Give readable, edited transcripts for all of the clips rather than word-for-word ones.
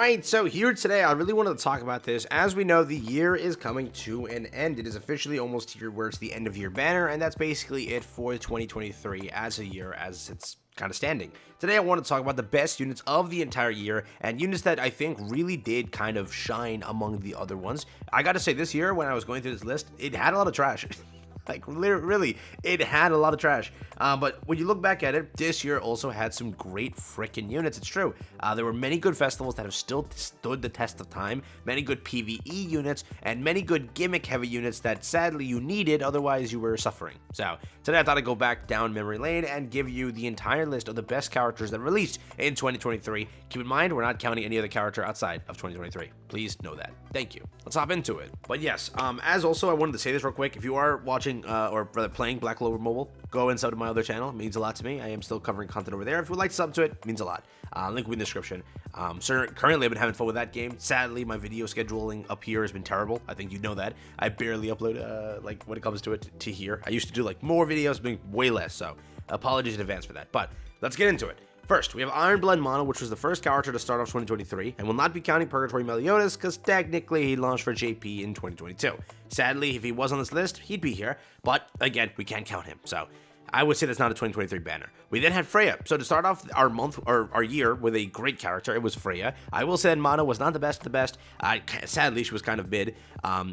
Alright, so here today, I really wanted to talk about this. As we know, the year is coming to an end. It is officially almost here where it's the end of year banner, and that's basically it for 2023 as a year as it's kind of standing. Today, I want to talk about the best units of the entire year, and units that I think really did kind of shine among the other ones. I gotta say, this year, when I was going through this list, it had a lot of trash. Like, really, it had a lot of trash. But when you look back at it, this year also had some great freaking units. It's true. There were many good festivals that have still stood the test of time, many good PvE units, and many good gimmick-heavy units that sadly you needed, otherwise you were suffering. So, today I thought I'd go back down memory lane and give you the entire list of the best characters that released in 2023. Keep in mind, we're not counting any other character outside of 2023. Please know that. Thank you. Let's hop into it. But yes, as also I wanted to say this real quick, if you are watching or rather playing Black Clover Mobile, go and sub to my other channel. It means a lot to me. I am still covering content over there. If you would like to sub to it means a lot. Link will be in the description. Currently, I've been having fun with that game. Sadly, my video scheduling up here has been terrible. I think you know that. I barely upload, like, when it comes to it to here. I used to do, like, more videos, being way less, so apologies in advance for that. But let's get into it. First, we have Ironblood Mono, which was the first character to start off 2023, and will not be counting Purgatory Meliodas, because technically he launched for JP in 2022. Sadly, if he was on this list, he'd be here, but again, we can't count him, so I would say that's not a 2023 banner. We then had Freya. So to start off our month or our year with a great character, it was Freya. I will say that Mono was not the best of the best. Sadly, she was kind of mid.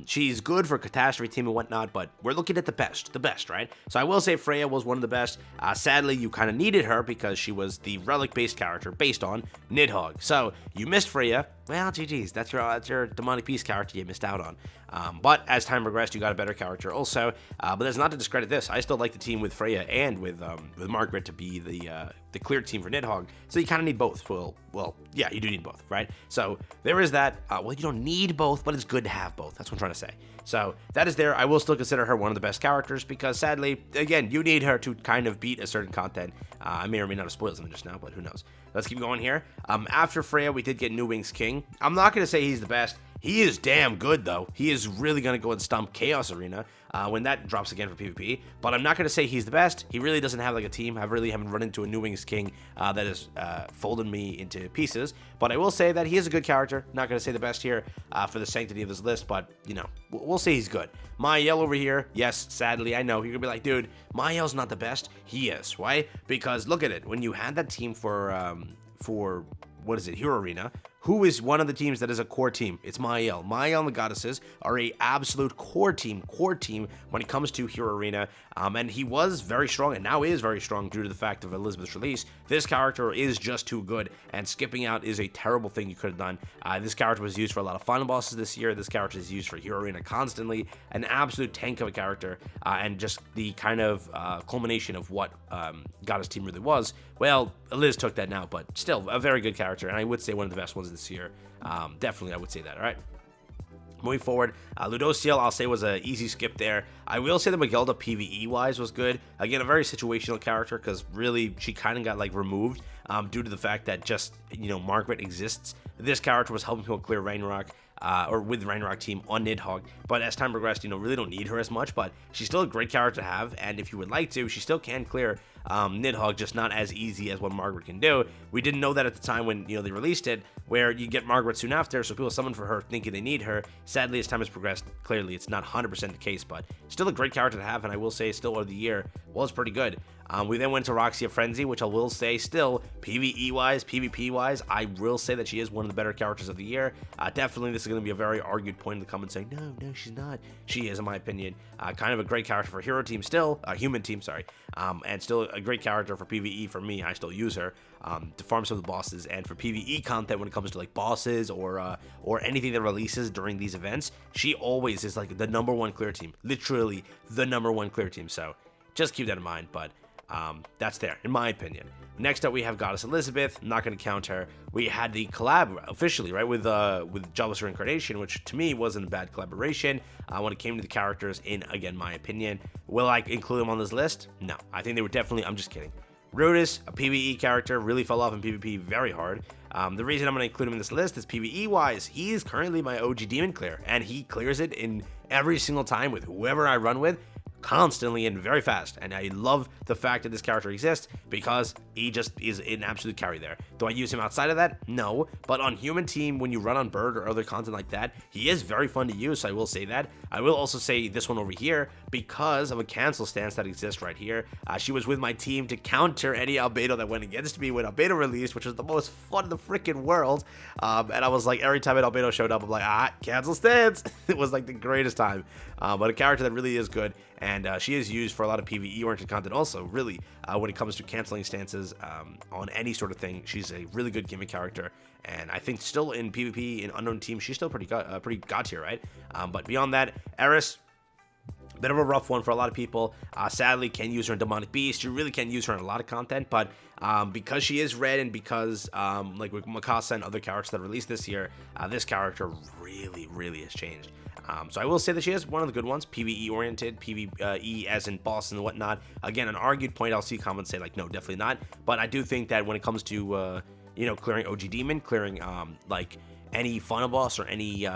She's good for Catastrophe team and whatnot, but we're looking at the best, right? So I will say Freya was one of the best. Sadly, you kind of needed her because she was the relic-based character based on Nidhogg. So you missed Freya. Well, GG's. That's your Demonic Beast character you missed out on. But as time progressed, you got a better character also. But that's not to discredit this. I still like the team with Freya and with Margaret to be the clear team for Nidhogg. So you kind of need both. Well, yeah, you do need both, right? So there is that. Well, you don't need both, but it's good to have both. That's what I'm trying to say. So that is there. I will still consider her one of the best characters because sadly, again, you need her to kind of beat a certain content. I may or may not have spoiled something just now, but who knows? Let's keep going here. After Freya, we did get New Wings King. I'm not going to say he's the best. He is damn good, though. He is really going to go and stomp Chaos Arena when that drops again for PvP. But I'm not going to say he's the best. He really doesn't have like a team. I really haven't run into a New Wings King that has folded me into pieces. But I will say that he is a good character. Not going to say the best here for the sanctity of this list, but, you know, we'll say he's good. Mael over here, yes, sadly, I know. You're going to be like, dude, Mael's not the best. He is. Why? Because look at it. When you had that team for what is it, Hero Arena, who is one of the teams that is a core team? It's Mael. Mael and the Goddesses are a absolute core team when it comes to Hero Arena, and he was very strong, and now is very strong due to the fact of Elizabeth's release. This character is just too good, and skipping out is a terrible thing you could have done. This character was used for a lot of final bosses this year. This character is used for Hero Arena constantly, an absolute tank of a character, and just the kind of culmination of what Goddess team really was. Well, Liz took that now, but still a very good character, and I would say one of the best ones this year. Definitely, I would say that, all right? Moving forward, Ludociel, I'll say, was an easy skip there. I will say that Magelda PvE-wise was good. Again, a very situational character, because really, she kind of got, like, removed due to the fact that just, you know, Margaret exists. This character was helping people clear Ragnarok, or with the Ragnarok team on Nidhogg, but as time progressed, you know, really don't need her as much, but she's still a great character to have, and if you would like to, she still can clear Nidhogg, just not as easy as what Margaret can do. We didn't know that at the time when, you know, they released it, where you get Margaret soon after, so people summon for her thinking they need her. Sadly, as time has progressed, clearly it's not 100% the case, but still a great character to have, and I will say still of the year was pretty good. We then went to Roxia Frenzy, which I will say still, PvE-wise, PvP-wise, I will say that she is one of the better characters of the year. Definitely, this is going to be a very argued point in the comments saying, no, she's not. She is, in my opinion. Kind of a great character for Hero Team still, Human Team, sorry, and still a great character for PvE for me. I still use her to farm some of the bosses, and for PvE content when it comes to like bosses or anything that releases during these events, she always is like the #1 clear team, literally the #1 clear team, so just keep that in mind, but that's there, in my opinion. Next up, we have Goddess Elizabeth. I'm not going to count her. We had the collab officially, right, with Jobless Reincarnation, which to me wasn't a bad collaboration when it came to the characters, in, again, my opinion. Will I include them on this list? No. I think they were definitely, I'm just kidding. Rudis, a PvE character, really fell off in PvP very hard. The reason I'm going to include him in this list is PvE-wise, he is currently my OG Demon Clear, and he clears it in every single time with whoever I run with. Constantly and very fast, and I love the fact that this character exists because he just is an absolute carry there. Do I use him outside of that? No. But on human team, when you run on bird or other content like that, he is very fun to use, so I will say that. I will also say this one over here, because of a cancel stance that exists right here. She was with my team to counter any Albedo that went against me when Albedo released, which was the most fun in the freaking world. And I was like, every time an Albedo showed up, I'm like, cancel stance. It was like the greatest time. But a character that really is good, and she is used for a lot of PvE-oriented content also, really, when it comes to canceling stances on any sort of thing. She's a really good gimmick character, and I think still in PvP, in unknown teams, she's still pretty god tier, right? But beyond that, Eris, bit of a rough one for a lot of people. Sadly, can't use her in Demonic Beast. You really can't use her in a lot of content, but because she is red, and because like with Mikasa and other characters that released this year, this character really has changed. So I will say that she is one of the good ones, PvE oriented, PvE as in boss and whatnot. Again, an argued point, I'll see comments say like, no, definitely not. But I do think that when it comes to, you know, clearing OG Demon, clearing like any funnel boss or any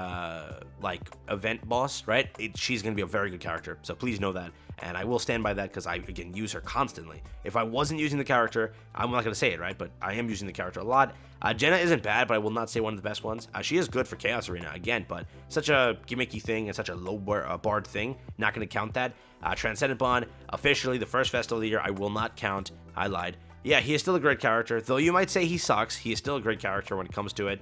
like event boss, right? She's going to be a very good character. So please know that. And I will stand by that because I, again, use her constantly. If I wasn't using the character, I'm not going to say it, right? But I am using the character a lot. Jenna isn't bad, but I will not say one of the best ones. She is good for Chaos Arena, again, but such a gimmicky thing and such a low barred thing. Not going to count that. Transcendent Bond, officially the first festival of the year, I will not count. I lied. Yeah, he is still a great character, though you might say he sucks. He is still a great character when it comes to it.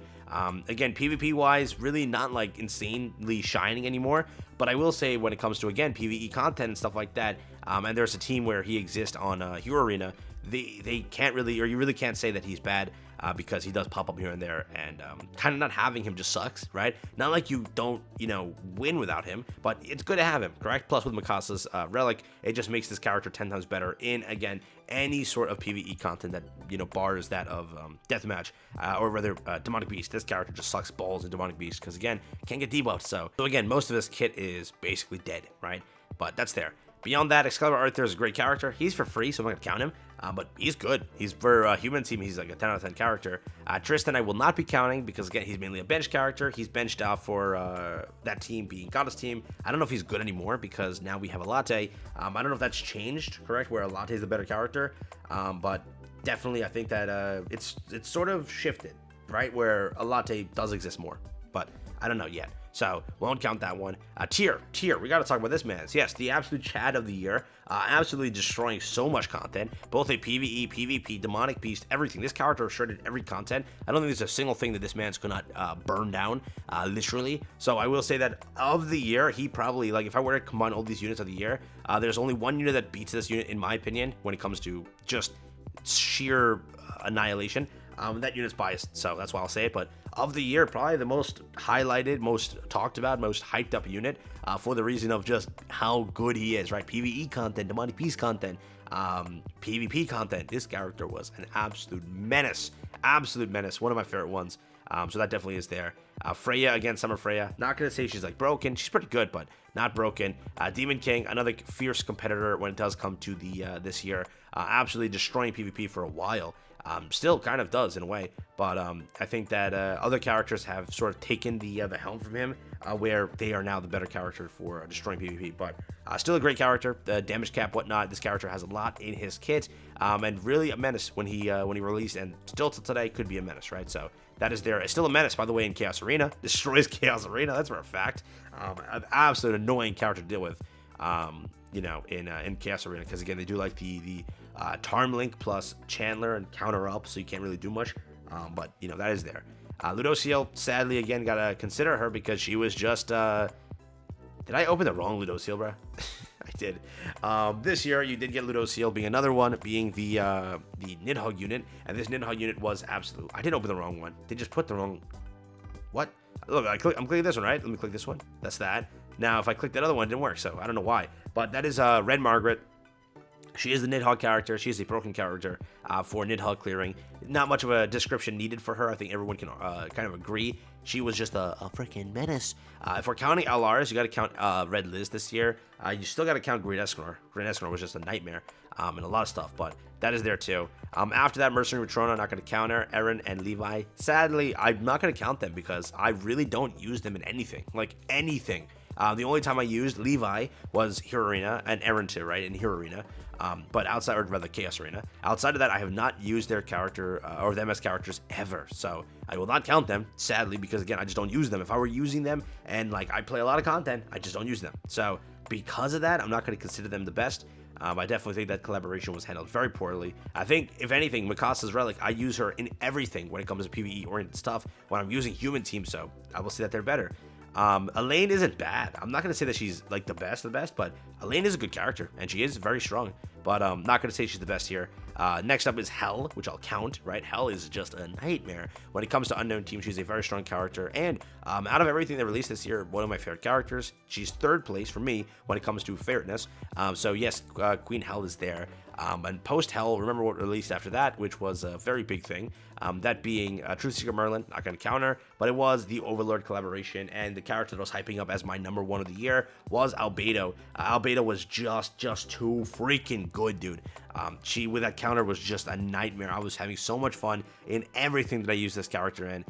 Again, PvP-wise, really not, like, insanely shining anymore. But I will say when it comes to, again, PvE content and stuff like that, and there's a team where he exists on Hero Arena, they can't really, or you really can't say that he's bad, because he does pop up here and there, and kind of not having him just sucks, right? Not like you don't, you know, win without him, but it's good to have him, correct? Plus with Mikasa's relic, it just makes this character 10 times better in, again, any sort of PvE content that, you know, bars that of Deathmatch, or rather Demonic Beast. This character just sucks balls in Demonic Beast, because again, can't get debuffed, so again, most of this kit is basically dead, right? But that's there. Beyond that, Excalibur Arthur is a great character. He's for free, so I'm not going to count him. But he's good. He's for a human team, he's like a 10 out of 10 character. Tristan I will not be counting because, again, he's mainly a bench character. He's benched out for that team being Goddess team. I don't know if he's good anymore because now we have a Latte. I don't know if that's changed, correct, where a Latte is the better character. But definitely I think that it's sort of shifted, right, where a Latte does exist more. But I don't know yet. So, won't count that one. Tier, we gotta talk about this man. Yes, the absolute Chad of the year. Absolutely destroying so much content. Both a PvE, PvP, Demonic Beast, everything. This character shredded every content. I don't think there's a single thing that this man's gonna burn down, literally. So, I will say that of the year, he probably, like, if I were to combine all these units of the year, there's only one unit that beats this unit, in my opinion, when it comes to just sheer annihilation. That unit's biased, so that's why I'll say it, but of the year, probably the most highlighted, most talked about, most hyped up unit, for the reason of just how good he is, right? PvE content, Demonic Beast content, PvP content. This character was an absolute menace, one of my favorite ones. So that definitely is there. Freya, again, Summer Freya. Not going to say she's like broken. She's pretty good, but not broken. Demon King, another fierce competitor when it does come to the this year. Absolutely destroying PvP for a while. Still kind of does in a way, but I think that other characters have sort of taken the helm from him, where they are now the better character for destroying PvP. But still a great character. The damage cap, whatnot. This character has a lot in his kit, and really a menace when he released, and still till today could be a menace, right? So that is there. It's still a menace, by the way, in Chaos Arena. Destroys Chaos Arena. That's for a fact. An absolute annoying character to deal with. You know, in Chaos Arena, because again, they do like the Tarm Link plus Chandler and counter up, so you can't really do much. But you know, that is there. Ludociel, sadly, again, gotta consider her because she was just. Did I open the wrong Ludociel, bro? I did. This year, you did get Ludociel being another one, being the Nidhogg unit, and this Nidhogg unit was absolute. I did open the wrong one. They just put the wrong. What? Look, I'm clicking this one, right? Let me click this one. That's that. Now, if I click that other one, it didn't work, so I don't know why. But that is Red Margaret. She is the Nidhogg character. She is a broken character for Nidhogg clearing. Not much of a description needed for her. I think everyone can kind of agree. She was just a freaking menace. If we're counting Alaris, you got to count Red Liz this year. You still got to count Green Escanor. Green Escanor was just a nightmare and a lot of stuff, but that is there too. After that, Mercenary Matrona, not going to count her. Eren and Levi. Sadly, I'm not going to count them because I really don't use them in anything. Like anything. The only time I used Levi was Hero Arena and Erranter, right, in Hero Arena. But outside, or rather Chaos Arena. Outside of that, I have not used their character or the MS characters ever. So I will not count them, sadly, because again, I just don't use them. If I were using them and like I play a lot of content, I just don't use them. So because of that, I'm not going to consider them the best. I definitely think that collaboration was handled very poorly. I think, if anything, Mikasa's Relic, I use her in everything when it comes to PvE-oriented stuff when I'm using human teams, so I will say that they're better. Elaine isn't bad. I'm not going to say that she's like the best of the best, but Elaine is a good character, and she is very strong. But not going to say she's the best here. Next up is Hell, which I'll count, right? Hell is just a nightmare. When it comes to Unknown Team, she's a very strong character. And out of everything they released this year, one of my favorite characters. She's third place for me when it comes to fairness. So yes, Queen Hell is there. And post Hell, remember what released after that, which was a very big thing. That being Truthseeker Merlin, not going to counter, but it was the Overlord collaboration, and the character that was hyping up as my #1 of the year was Albedo. Albedo was just too freaking good, dude. She, with that counter, was just a nightmare. I was having so much fun in everything that I used this character in.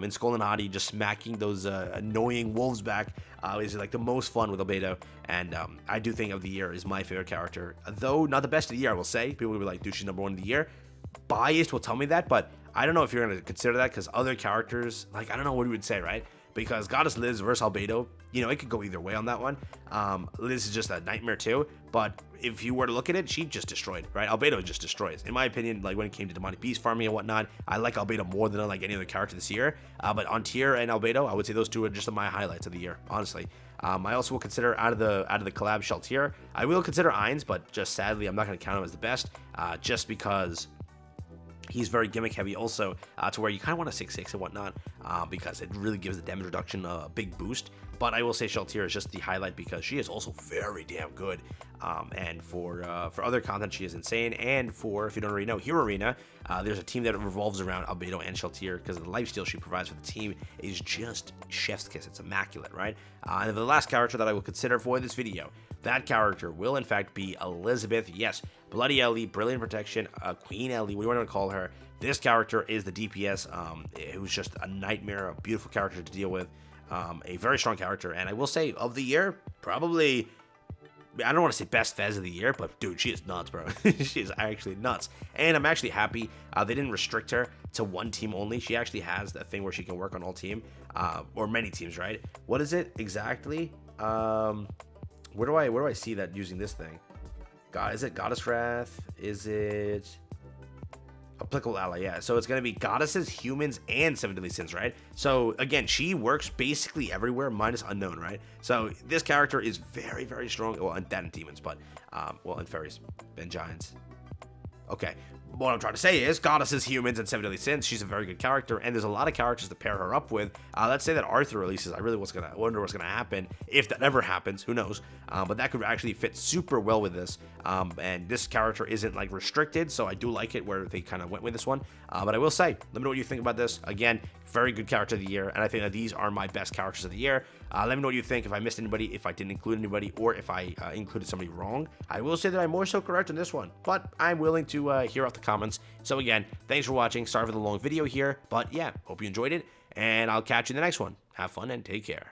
In Skull and Hadi, just smacking those annoying wolves back is like the most fun with Albedo, and I do think of the year is my favorite character, though not the best of the year, I will say. People will be like, dude, she's #1 of the year. Biased will tell me that, but I don't know if you're going to consider that, because other characters, like, I don't know what you would say, right? Because Goddess Liz versus Albedo, you know, it could go either way on that one. Liz is just a nightmare too, but if you were to look at it, she just destroyed, right? Albedo just destroys. In my opinion, like when it came to demonic beast farming and whatnot, I like Albedo more than I like any other character this year. But on Tier and Albedo, I would say those two are just my highlights of the year, honestly. I also will consider out of the collab Shalltear. I will consider Ainz, but just sadly, I'm not going to count him as the best, just because he's very gimmick heavy also, to where you kind of want to 6-6 and whatnot, because it really gives the damage reduction a big boost. But I will say Shalltear is just the highlight because she is also very damn good. And for other content, she is insane. And for, if you don't already know, Hero Arena, there's a team that revolves around Albedo and Shalltear, because the lifesteal she provides for the team is just chef's kiss. It's immaculate, right? And the last character that I will consider for this video, that character will in fact be Elizabeth. Yes, Bloody Ellie, Brilliant Protection, Queen Ellie, what do you want to call her? This character is the DPS, who's just a nightmare, a beautiful character to deal with, a very strong character, and I will say, of the year, probably, I don't want to say best Fez of the year, but dude, she is nuts, bro. She is actually nuts, and I'm actually happy they didn't restrict her to one team only. She actually has that thing where she can work on all team, or many teams, right? What is it exactly? Where do I see that using this thing? God, is it Goddess Wrath? Is it applicable ally? Yeah, so it's gonna be goddesses, humans, and 7 deadly sins, right? So again, she works basically everywhere minus unknown, right? So this character is very, very strong. Well, and that and demons, but well, and fairies and giants. Okay, what I'm trying to say is goddesses, humans, and 7 deadly sins. She's a very good character, and there's a lot of characters to pair her up with. Let's say that Arthur releases. I really wonder what's gonna happen, if that ever happens. Who knows? But that could actually fit super well with this. And this character isn't like restricted, so I do like it where they kind of went with this one. But I will say, let me know what you think about this. Again, very good character of the year, and I think that these are my best characters of the year. Let me know what you think, if I missed anybody, if I didn't include anybody, or if I included somebody wrong. I will say that I'm more so correct on this one, but I'm willing to hear off the comments. So again, thanks for watching. Sorry for the long video here, but yeah, hope you enjoyed it, and I'll catch you in the next one. Have fun and take care.